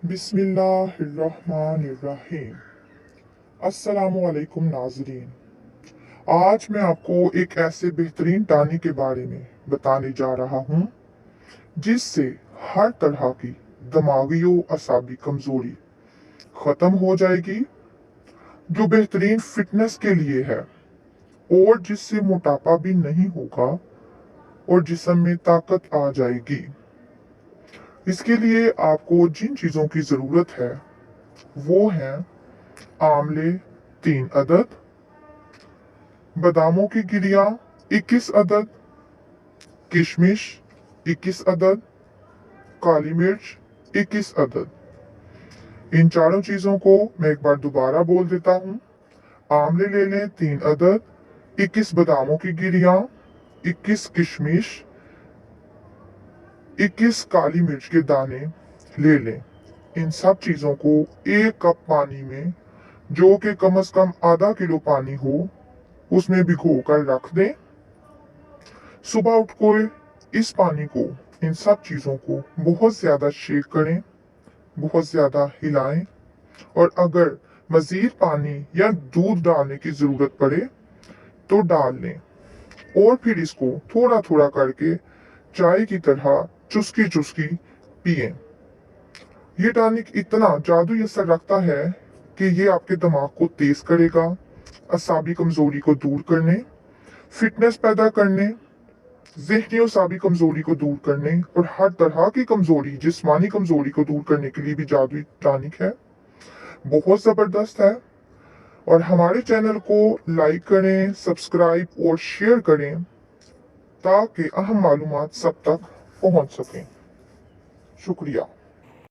बिस्मिल्लाहिर्रहमानिर्रहीम। अस्सलामुअलैकुम नाज़रीन। आज मैं आपको एक ऐसे बेहतरीन टानिक के बारे में बताने जा रहा हूँ जिससे हर तरह की दिमागी और असाबी कमजोरी खत्म हो जाएगी, जो बेहतरीन फिटनेस के लिए है और जिससे मोटापा भी नहीं होगा और जिस्म में ताकत आ जाएगी। इसके लिए आपको जिन चीज़ों की ज़रूरत है वो हैं आमले 3 अदद, बादामों की गिरियाँ 21 अदद, किशमिश 21 अदद, काली मिर्च 21 अदद। इन चारों चीज़ों को मैं एक बार दोबारा बोल देता हूँ। आमले ले लें 3 अदद, 21 बादामों की गिरियाँ, 21 किशमिश, 21 काली मिर्च के दाने ले लें। इन सब चीज़ों को 1 कप पानी में, जो कि कम से कम आधा किलो पानी हो, उसमें भिगो कर रख दें। सुबह उठकर इस पानी को, इन सब चीज़ों को बहुत ज़्यादा शेक करें, बहुत ज़्यादा हिलाएं और अगर मज़ीद पानी या दूध डालने की ज़रूरत पड़े तो डाल लें और फिर इसको थोड़ा थोड़ा करके चाय की तरह चुस्की चुस्की पिएं। ये टॉनिक इतना जादुई असर रखता है कि ये आपके दिमाग को तेज करेगा, असाबी कमजोरी को दूर करने, फिटनेस पैदा करने, ज़हनी और असाबी कमजोरी को दूर करने और हर तरह की कमजोरी, जिस्मानी कमजोरी को दूर करने के लिए भी जादुई टॉनिक है। बहुत जबरदस्त है। और हमारे चैनल को लाइक करें, सब्सक्राइब और शेयर करें ताकि अहम मालूमात सब तक पहुंच सकें। शुक्रिया।